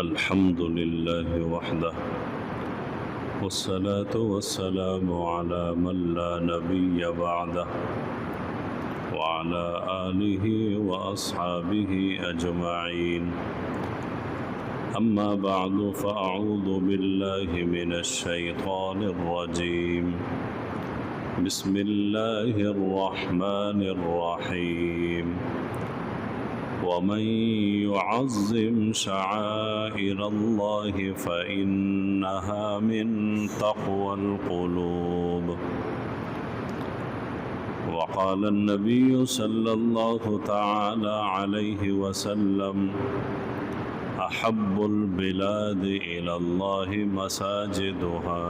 الحمد لله وحده والصلاة والسلام على من لا نبي بعده وعلى آله وأصحابه أجمعين. أما بعد فأعوذ بالله من الشيطان الرجيم. بسم الله الرحمن الرحيم. ومن يعظم شعائر الله فإنها من تقوى القلوب. وقال النبي صلى الله تعالى عليه وسلم: أحب البلاد إلى الله مساجدها.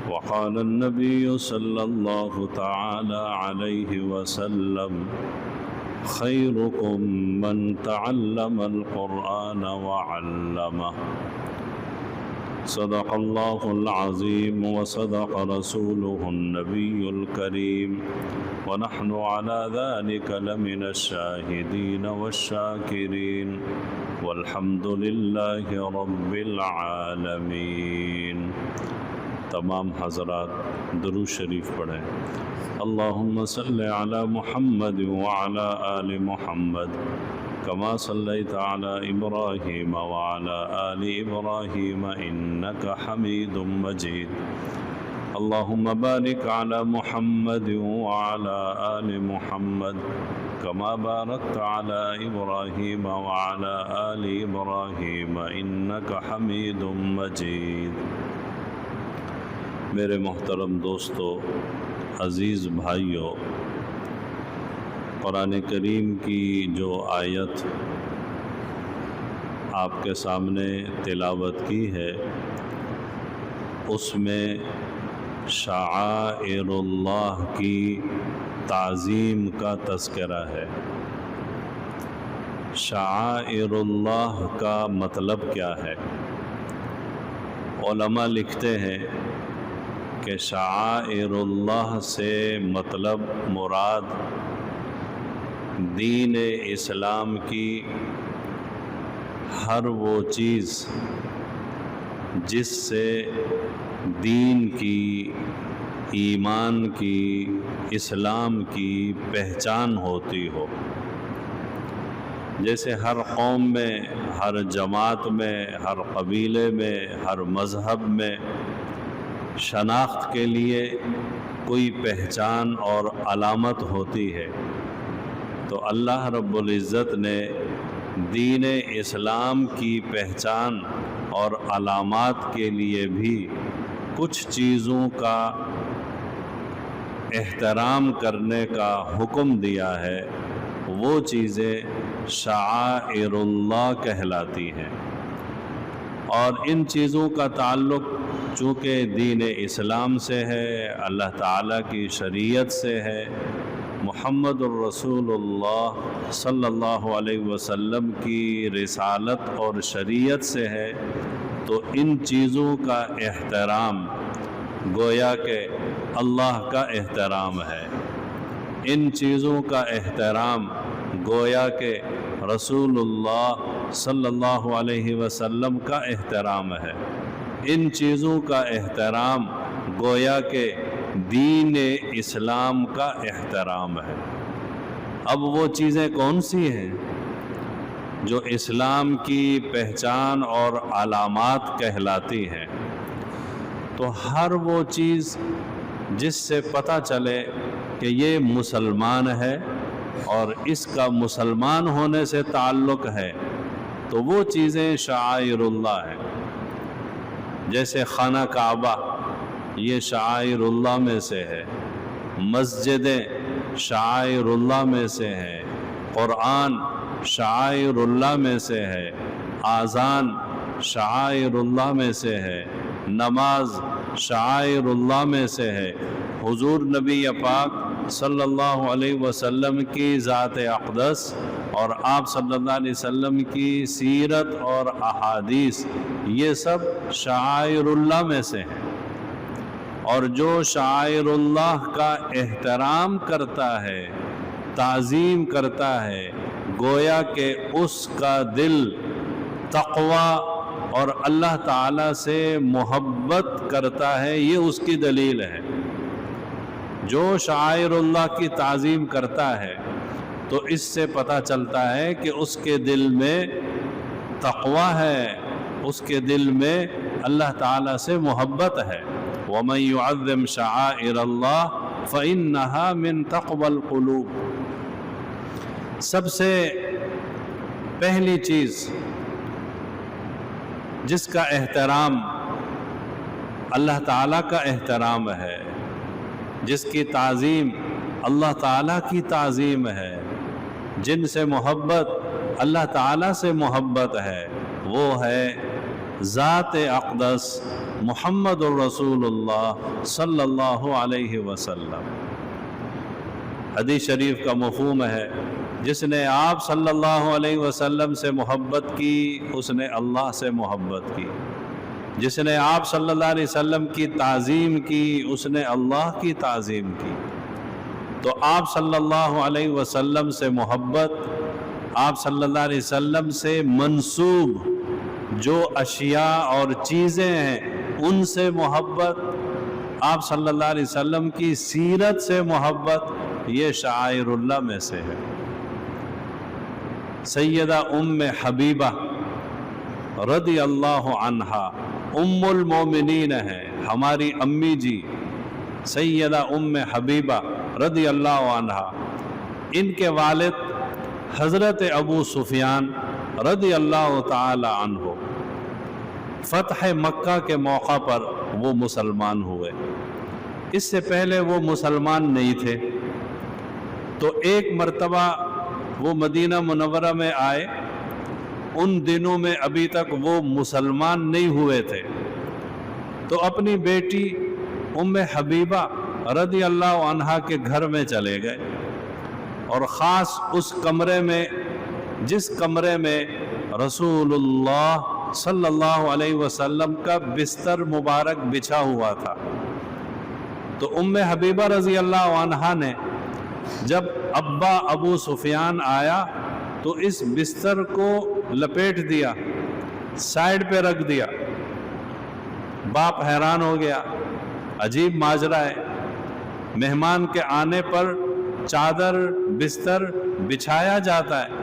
وقال النبي صلى الله تعالى عليه وسلم: خيركم من تعلم القرآن وعلمه. صدق الله العظيم وصدق رسوله النبي الكريم، ونحن على ذلك لمن الشاهدين والشاكرين، والحمد لله رب العالمين. تمام حضرات درود شریف پڑھیں. اللهم صل على محمد وعلى آل محمد كما صليت على إبراهيم وعلى آل إبراهيم إنك حميد مجيد. اللهم بارك على محمد وعلى آل محمد كما باركت على إبراهيم وعلى آل إبراهيم إنك حميد مجيد. میرے محترم دوستو، عزیز بھائیوں، قرآن کریم کی جو آیت آپ کے سامنے تلاوت کی ہے، اس میں شعائر اللہ کی تعظیم کا تذکرہ ہے. شعائر اللہ کا مطلب کیا ہے؟ علماء لکھتے ہیں کہ شعائر اللہ سے مطلب مراد دین اسلام کی ہر وہ چیز جس سے دین کی، ایمان کی، اسلام کی پہچان ہوتی ہو. جیسے ہر قوم میں، ہر جماعت میں، ہر قبیلے میں، ہر مذہب میں شناخت کے لیے کوئی پہچان اور علامت ہوتی ہے، تو اللہ رب العزت نے دین اسلام کی پہچان اور علامات کے لیے بھی کچھ چیزوں کا احترام کرنے کا حکم دیا ہے. وہ چیزیں شعائر اللہ کہلاتی ہیں، اور ان چیزوں کا تعلق چونکہ دین اسلام سے ہے، اللہ تعالیٰ کی شریعت سے ہے، محمد الرسول اللہ صلی اللہ علیہ وسلم کی رسالت اور شریعت سے ہے، تو ان چیزوں کا احترام گویا کہ اللہ کا احترام ہے. ان چیزوں کا احترام گویا کہ رسول اللہ صلی اللہ علیہ وسلم کا احترام ہے. ان چیزوں کا احترام گویا کہ دین اسلام کا احترام ہے. اب وہ چیزیں کون سی ہیں جو اسلام کی پہچان اور علامات کہلاتی ہیں؟ تو ہر وہ چیز جس سے پتہ چلے کہ یہ مسلمان ہے اور اس کا مسلمان ہونے سے تعلق ہے، تو وہ چیزیں شعائر اللہ ہیں. جیسے خانہ کعبہ یہ شعائر اللہ میں سے ہے، مسجدیں شعائر اللہ میں سے ہیں، قرآن شعائر اللہ میں سے ہے، اذان شعائر اللہ میں سے ہے، نماز شعائر اللہ میں سے ہے. حضور نبی پاک صلی اللہ علیہ وسلم کی ذات اقدس اور آپ صلی اللہ علیہ وسلم کی سیرت اور احادیث یہ سب شعائر اللہ میں سے ہیں. اور جو شعائر اللہ کا احترام کرتا ہے، تعظیم کرتا ہے، گویا کہ اس کا دل تقوی اور اللہ تعالیٰ سے محبت کرتا ہے، یہ اس کی دلیل ہے۔ جو شعائر اللہ کی تعظیم کرتا ہے تو اس سے پتہ چلتا ہے کہ اس کے دل میں تقوی ہے، اس کے دل میں اللہ تعالیٰ سے محبت ہے۔ وَمَن يُعَظِّمْ شَعَائِرَ اللَّهِ فَإِنَّهَا مِن تَقْوَى الْقُلُوبِ۔ سب سے پہلی چیز جس کا احترام اللہ تعالیٰ کا احترام ہے، جس کی تعظیم اللہ تعالیٰ کی تعظیم ہے، جن سے محبت اللہ تعالیٰ سے محبت ہے، وہ ہے ذات اقدس محمد الرسول اللہ صلی اللہ علیہ وسلم۔ حدیث شریف کا مفہوم ہے، جس نے آپ صلی اللہ علیہ وسلم سے محبت کی اس نے اللہ سے محبت کی، جس نے آپ صلی اللہ علیہ وسلم کی تعظیم کی اس نے اللہ کی تعظیم کی۔ تو آپ صلی اللہ علیہ وسلم سے محبت، آپ صلی اللہ علیہ وسلم سے منسوب جو اشیاء اور چیزیں ہیں ان سے محبت، آپ صلی اللہ علیہ وسلم کی سیرت سے محبت، یہ شعائر اللہ میں سے ہے۔ سیدہ ام حبیبہ رضی اللہ عنہا ام المومنین ہے، ہماری امی جی سیدہ ام حبیبہ رضی اللہ عنہا، ان کے والد حضرت ابو سفیان رضی اللہ تعالی عنہ فتح مکہ کے موقع پر وہ مسلمان ہوئے۔ اس سے پہلے وہ مسلمان نہیں تھے، تو ایک مرتبہ وہ مدینہ منورہ میں آئے، ان دنوں میں ابھی تک وہ مسلمان نہیں ہوئے تھے، تو اپنی بیٹی ام حبیبہ رضی اللہ عنہا کے گھر میں چلے گئے، اور خاص اس کمرے میں جس کمرے میں رسول اللہ صلی اللہ علیہ وسلم کا بستر مبارک بچھا ہوا تھا، تو ام حبیبہ رضی اللہ عنہا نے جب ابا ابو سفیان آیا تو اس بستر کو لپیٹ دیا، سائیڈ پہ رکھ دیا۔ باپ حیران ہو گیا، عجیب ماجرا ہے، مہمان کے آنے پر چادر بستر بچھایا جاتا ہے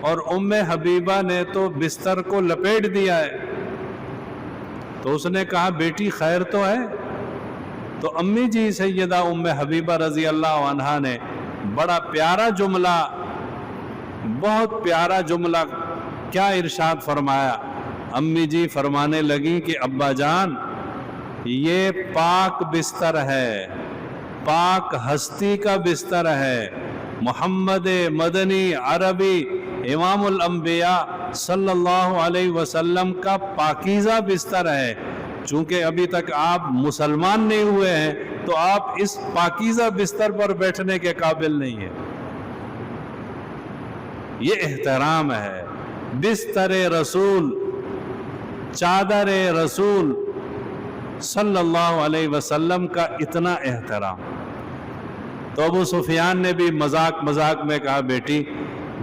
اور ام حبیبہ نے تو بستر کو لپیٹ دیا ہے۔ تو اس نے کہا بیٹی خیر تو ہے؟ تو امی جی سیدہ ام حبیبہ رضی اللہ عنہا نے بڑا پیارا جملہ، بہت پیارا جملہ کیا ارشاد فرمایا۔ امی جی فرمانے لگی کہ ابا جان یہ پاک بستر ہے، پاک ہستی کا بستر ہے، محمد مدنی عربی امام الانبیاء صلی اللہ علیہ وسلم کا پاکیزہ بستر ہے۔ چونکہ ابھی تک آپ مسلمان نہیں ہوئے ہیں تو آپ اس پاکیزہ بستر پر بیٹھنے کے قابل نہیں ہیں۔ یہ احترام ہے، بستر رسول، چادر رسول صلی اللہ علیہ وسلم کا اتنا احترام۔ تو ابو سفیان نے بھی مذاق مذاق میں کہا بیٹی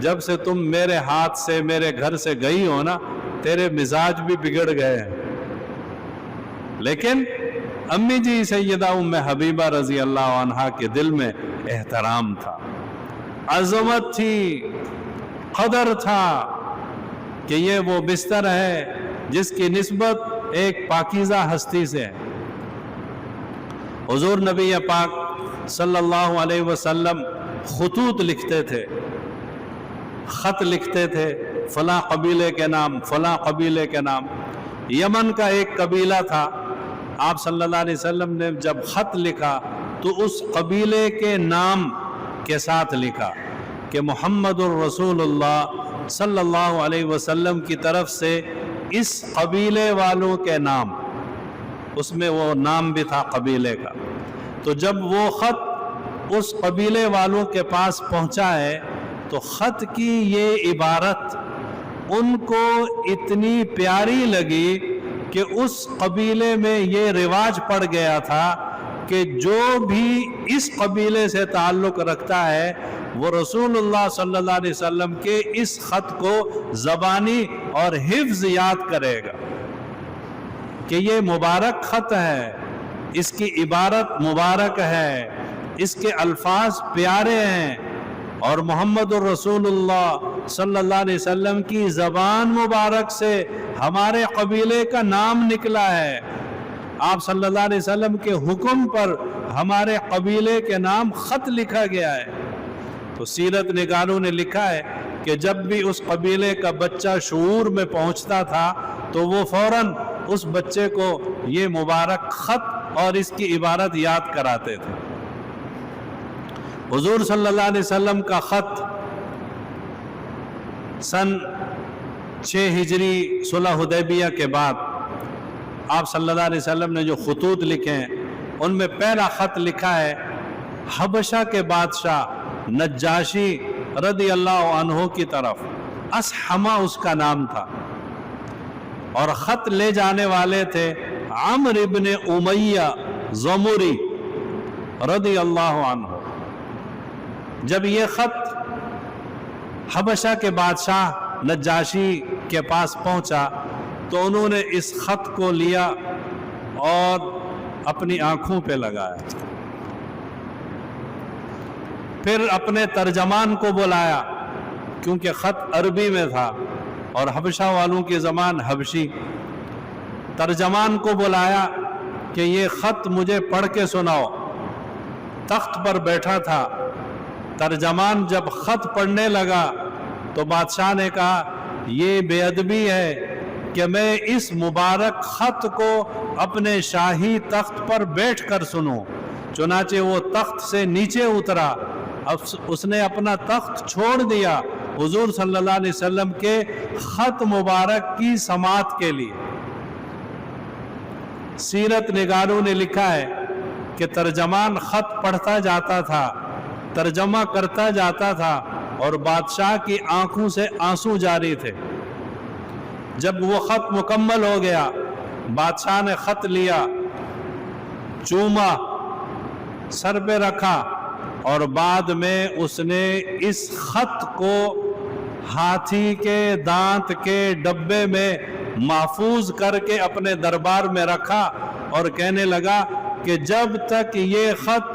جب سے تم میرے ہاتھ سے میرے گھر سے گئی ہو نا تیرے مزاج بھی بگڑ گئے ہیں۔ لیکن امی جی سیدہ ام حبیبہ رضی اللہ عنہا کے دل میں احترام تھا، عظمت تھی، قدر تھا کہ یہ وہ بستر ہے جس کی نسبت ایک پاکیزہ ہستی سے ہے۔ حضور نبی پاک صلی اللہ علیہ وسلم خطوط لکھتے تھے، خط لکھتے تھے، فلاں قبیلے کے نام، فلاں قبیلے کے نام۔ یمن کا ایک قبیلہ تھا، آپ صلی اللہ علیہ وسلم نے جب خط لکھا تو اس قبیلے کے نام کے ساتھ لکھا کہ محمد الرسول اللہ صلی اللہ علیہ وسلم کی طرف سے اس قبیلے والوں کے نام، اس میں وہ نام بھی تھا قبیلے کا۔ تو جب وہ خط اس قبیلے والوں کے پاس پہنچا ہے تو خط کی یہ عبارت ان کو اتنی پیاری لگی کہ اس قبیلے میں یہ رواج پڑ گیا تھا کہ جو بھی اس قبیلے سے تعلق رکھتا ہے وہ رسول اللہ صلی اللہ علیہ وسلم کے اس خط کو زبانی اور حفظ یاد کرے گا کہ یہ مبارک خط ہے، اس کی عبارت مبارک ہے، اس کے الفاظ پیارے ہیں، اور محمد الرسول اللہ صلی اللہ علیہ وسلم کی زبان مبارک سے ہمارے قبیلے کا نام نکلا ہے، آپ صلی اللہ علیہ وسلم کے حکم پر ہمارے قبیلے کے نام خط لکھا گیا ہے۔ تو سیرت نگاروں نے لکھا ہے کہ جب بھی اس قبیلے کا بچہ شعور میں پہنچتا تھا تو وہ فوراً اس بچے کو یہ مبارک خط اور اس کی عبارت یاد کراتے تھے۔ حضور صلی اللہ علیہ وسلم کا خط سن 6 ہجری صلح حدیبیہ کے بعد آپ صلی اللہ علیہ وسلم نے جو خطوط لکھے ہیں ان میں پہلا خط لکھا ہے حبشہ کے بادشاہ نجاشی رضی اللہ عنہ کی طرف، اسحمہ اس کا نام تھا، اور خط لے جانے والے تھے عمرو ابن امیہ زمری رضی اللہ عنہ۔ جب یہ خط حبشہ کے بادشاہ نجاشی کے پاس پہنچا تو انہوں نے اس خط کو لیا اور اپنی آنکھوں پہ لگایا، پھر اپنے ترجمان کو بلایا کیونکہ خط عربی میں تھا اور حبشہ والوں کی زبان حبشی۔ ترجمان کو بلایا کہ یہ خط مجھے پڑھ کے سناؤ۔ تخت پر بیٹھا تھا، ترجمان جب خط پڑھنے لگا تو بادشاہ نے کہا یہ بے ادبی ہے کہ میں اس مبارک خط کو اپنے شاہی تخت پر بیٹھ کر سنوں۔ چنانچہ وہ تخت سے نیچے اترا، اس نے اپنا تخت چھوڑ دیا حضور صلی اللہ علیہ وسلم کے خط مبارک کی سماعت کے لیے۔ سیرت نگاروں نے لکھا ہے کہ ترجمان خط پڑھتا جاتا تھا، ترجمہ کرتا جاتا تھا اور بادشاہ کی آنکھوں سے آنسو جاری تھے۔ جب وہ خط مکمل ہو گیا، بادشاہ نے خط لیا، چوما، سر پہ رکھا، اور بعد میں اس نے اس خط کو ہاتھی کے دانت کے ڈبے میں محفوظ کر کے اپنے دربار میں رکھا اور کہنے لگا کہ جب تک یہ خط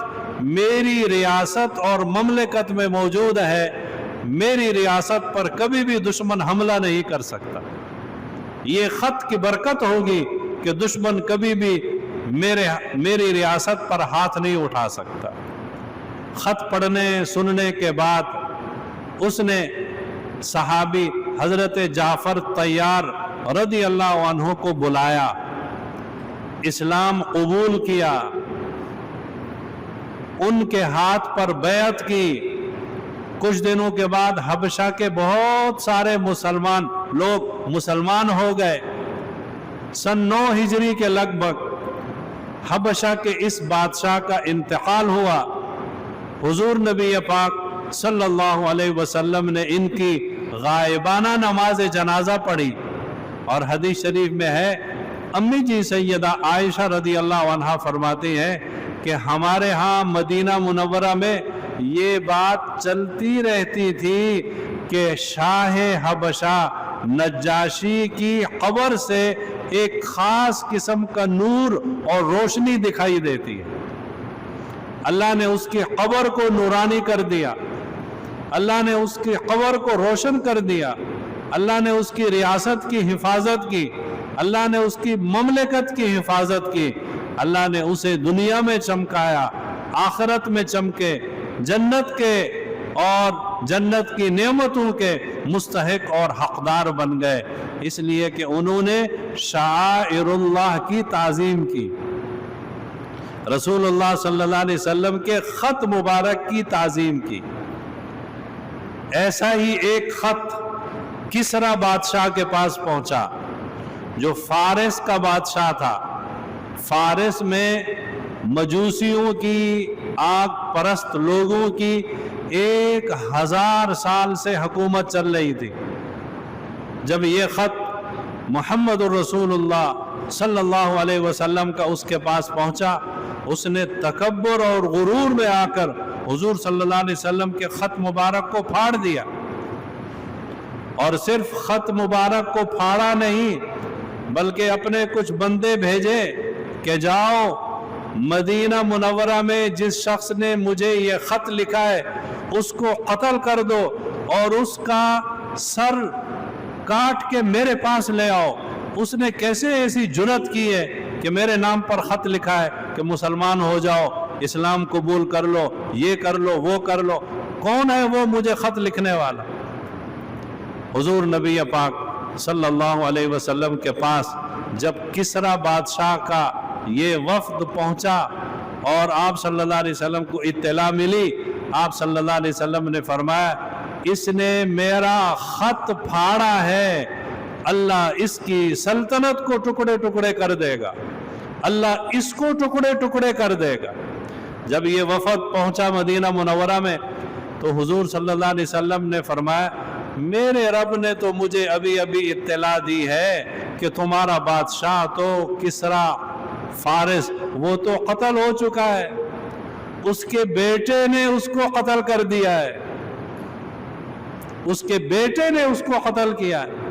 میری ریاست اور مملکت میں موجود ہے، میری ریاست پر کبھی بھی دشمن حملہ نہیں کر سکتا۔ یہ خط کی برکت ہوگی کہ دشمن کبھی بھی میری ریاست پر ہاتھ نہیں اٹھا سکتا۔ خط پڑھنے سننے کے بعد اس نے صحابی حضرت جعفر طیار رضی اللہ عنہ کو بلایا، اسلام قبول کیا، ان کے ہاتھ پر بیعت کی۔ کچھ دنوں کے بعد حبشہ کے بہت سارے لوگ مسلمان ہو گئے۔ سن 9 ہجری کے لگ بھگ حبشہ کے اس بادشاہ کا انتقال ہوا۔ حضور نبی پاک صلی اللہ علیہ وسلم نے ان کی غائبانہ نماز جنازہ پڑھی، اور حدیث شریف میں ہے امی جی سیدہ عائشہ رضی اللہ عنہا فرماتی ہیں کہ ہمارے ہاں مدینہ منورہ میں یہ بات چلتی رہتی تھی کہ شاہ حبشہ نجاشی کی قبر سے ایک خاص قسم کا نور اور روشنی دکھائی دیتی ہے۔ اللہ نے اس کی قبر کو نورانی کر دیا، اللہ نے اس کی قبر کو روشن کر دیا، اللہ نے اس کی ریاست کی حفاظت کی، اللہ نے اس کی مملکت کی حفاظت کی، اللہ نے اسے دنیا میں چمکایا، آخرت میں چمکے، جنت کے اور جنت کی نعمتوں کے مستحق اور حقدار بن گئے، اس لیے کہ انہوں نے شعائر اللہ کی تعظیم کی، رسول اللہ صلی اللہ علیہ وسلم کے خط مبارک کی تعظیم کی۔ ایسا ہی ایک خط کسرا بادشاہ کے پاس پہنچا جو فارس کا بادشاہ تھا۔ فارس میں مجوسیوں کی، آگ پرست لوگوں کی 1000 سال سے حکومت چل رہی تھی۔ جب یہ خط محمد الرسول اللہ صلی اللہ علیہ وسلم کا اس کے پاس پہنچا، اس نے تکبر اور غرور میں آ کر حضور صلی اللہ علیہ وسلم کے خط مبارک کو پھاڑ دیا، اور صرف خط مبارک کو پھاڑا نہیں بلکہ اپنے کچھ بندے بھیجے کہ جاؤ مدینہ منورہ میں جس شخص نے مجھے یہ خط لکھا ہے اس کو قتل کر دو اور اس کا سر کاٹ کے میرے پاس لے آؤ۔ اس نے کیسے ایسی جرأت کی ہے کہ میرے نام پر خط لکھا ہے کہ مسلمان ہو جاؤ، اسلام قبول کر لو، یہ کر لو، وہ کر لو؟ کون ہے وہ مجھے خط لکھنے والا؟ حضور نبی پاک صلی اللہ علیہ وسلم کے پاس جب کسریٰ بادشاہ کا یہ وفد پہنچا اور آپ صلی اللہ علیہ وسلم کو اطلاع ملی، آپ صلی اللہ علیہ وسلم نے فرمایا اس نے میرا خط پھاڑا ہے، اللہ اس کی سلطنت کو ٹکڑے ٹکڑے کر دے گا، اللہ اس کو ٹکڑے ٹکڑے کر دے گا۔ جب یہ وفد پہنچا مدینہ منورہ میں تو حضور صلی اللہ علیہ وسلم نے فرمایا میرے رب نے تو مجھے ابھی ابھی اطلاع دی ہے کہ تمہارا بادشاہ تو کسریٰ فارس وہ تو قتل ہو چکا ہے، اس کے بیٹے نے اس کو قتل کر دیا ہے، اس کے بیٹے نے اس کو قتل کیا ہے۔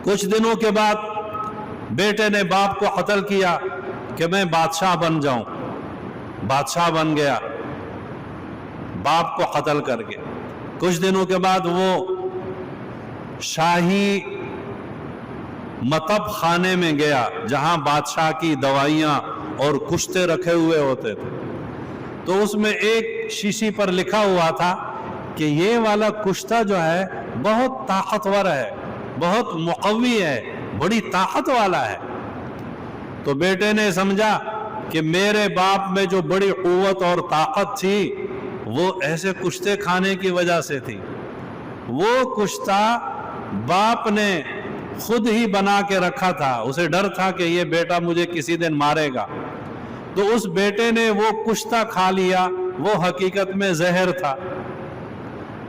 کچھ دنوں کے بعد بیٹے نے باپ کو قتل کیا کہ میں بادشاہ بن جاؤں، بادشاہ بن گیا باپ کو قتل کر کے۔ کچھ دنوں کے بعد وہ شاہی مطب خانے میں گیا جہاں بادشاہ کی دوائیاں اور کشتے رکھے ہوئے ہوتے تھے، تو اس میں ایک شیشی پر لکھا ہوا تھا کہ یہ والا کشتہ جو ہے بہت طاقتور ہے، بہت مقوی ہے، بڑی طاقت والا ہے۔ تو بیٹے نے سمجھا کہ میرے باپ میں جو بڑی قوت اور طاقت تھی وہ ایسے کشتے کھانے کی وجہ سے تھی، وہ کشتہ باپ نے خود ہی بنا کے رکھا تھا، اسے ڈر تھا کہ یہ بیٹا مجھے کسی دن مارے گا، تو اس بیٹے نے وہ کشتہ کھا لیا، وہ حقیقت میں زہر تھا۔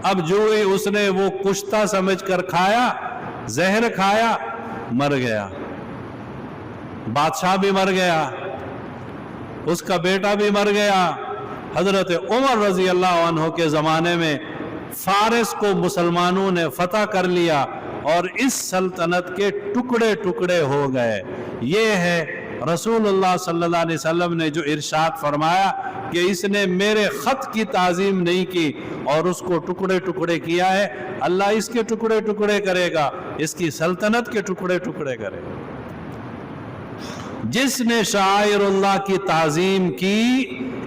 اب جو ہی اس نے وہ کشتہ سمجھ کر کھایا، زہر کھایا، مر گیا، بادشاہ بھی مر گیا، اس کا بیٹا بھی مر گیا۔ حضرت عمر رضی اللہ عنہ کے زمانے میں فارس کو مسلمانوں نے فتح کر لیا اور اس سلطنت کے ٹکڑے ٹکڑے ہو گئے۔ یہ ہے رسول اللہ صلی اللہ علیہ وسلم نے جو ارشاد فرمایا کہ اس نے میرے خط کی تعظیم نہیں کی اور اس کو ٹکڑے ٹکڑے کیا ہے، اللہ اس کے ٹکڑے ٹکڑے کرے گا، اس کی سلطنت کے ٹکڑے ٹکڑے کرے گا۔ جس نے شعائر اللہ کی تعظیم کی،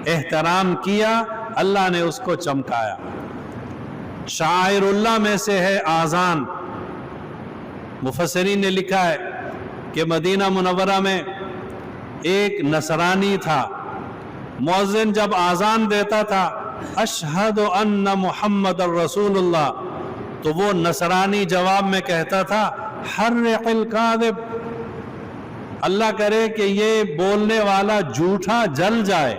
احترام کیا، اللہ نے اس کو چمکایا۔ شعائر اللہ میں سے ہے آذان۔ مفسرین نے لکھا ہے کہ مدینہ منورہ میں ایک نصرانی تھا، مؤذن جب آذان دیتا تھا اشہد ان محمد الرسول اللہ، تو وہ نصرانی جواب میں کہتا تھا حرق الکاذب، اللہ کرے کہ یہ بولنے والا جھوٹا جل جائے،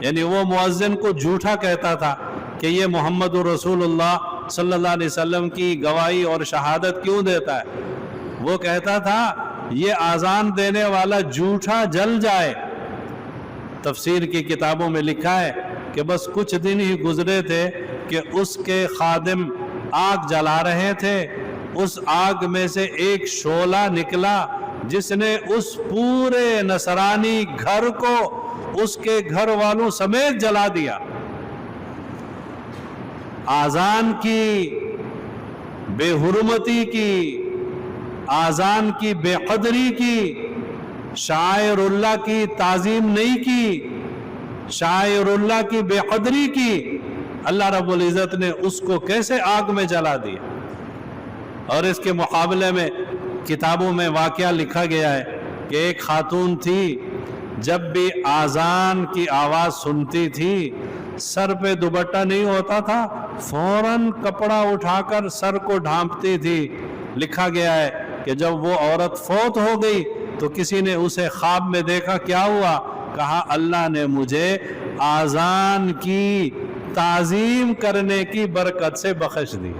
یعنی وہ مؤذن کو جھوٹا کہتا تھا کہ یہ محمد رسول اللہ صلی اللہ علیہ وسلم کی گواہی اور شہادت کیوں دیتا ہے، وہ کہتا تھا یہ آذان دینے والا جھوٹا جل جائے۔ تفسیر کی کتابوں میں لکھا ہے کہ بس کچھ دن ہی گزرے تھے کہ اس کے خادم آگ جلا رہے تھے، اس آگ میں سے ایک شعلہ نکلا جس نے اس پورے نصرانی گھر کو اس کے گھر والوں سمیت جلا دیا۔ آذان کی بے حرمتی کی، آذان کی بے قدری کی، شاعر اللہ کی تعظیم نہیں کی، شاعر اللہ کی بے قدری کی، اللہ رب العزت نے اس کو کیسے آگ میں جلا دیا۔ اور اس کے مقابلے میں کتابوں میں واقعہ لکھا گیا ہے کہ ایک خاتون تھی، جب بھی آذان کی آواز سنتی تھی سر پہ دوپٹہ نہیں ہوتا تھا، فوراً کپڑا اٹھا کر سر کو ڈھانپتی تھی۔ لکھا گیا ہے کہ جب وہ عورت فوت ہو گئی تو کسی نے اسے خواب میں دیکھا، کیا ہوا؟ کہا اللہ نے مجھے آذان کی تعظیم کرنے کی برکت سے بخش دی۔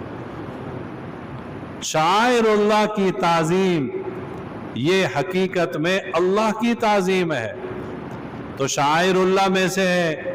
شاعر اللہ کی تعظیم یہ حقیقت میں اللہ کی تعظیم ہے۔ تو شاعر اللہ میں سے ہے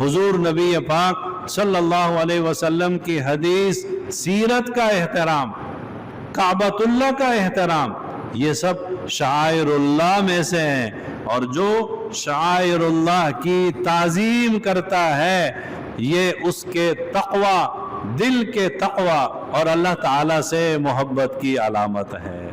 حضور نبی پاک صلی اللہ علیہ وسلم کی حدیث، سیرت کا احترام، کعبۃ اللہ کا احترام، یہ سب شعائر اللہ میں سے ہیں۔ اور جو شعائر اللہ کی تعظیم کرتا ہے یہ اس کے تقوی، دل کے تقوی اور اللہ تعالیٰ سے محبت کی علامت ہے۔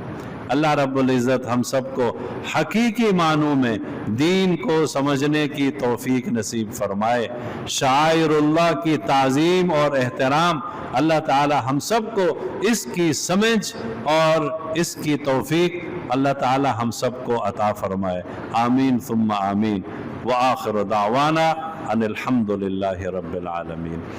اللہ رب العزت ہم سب کو حقیقی معنوں میں دین کو سمجھنے کی توفیق نصیب فرمائے۔ شعائر اللہ کی تعظیم اور احترام اللہ تعالی ہم سب کو اس کی سمجھ اور اس کی توفیق اللہ تعالی ہم سب کو عطا فرمائے۔ آمین ثم آمین۔ وآخر دعوانا ان الحمد للہ رب العالمین۔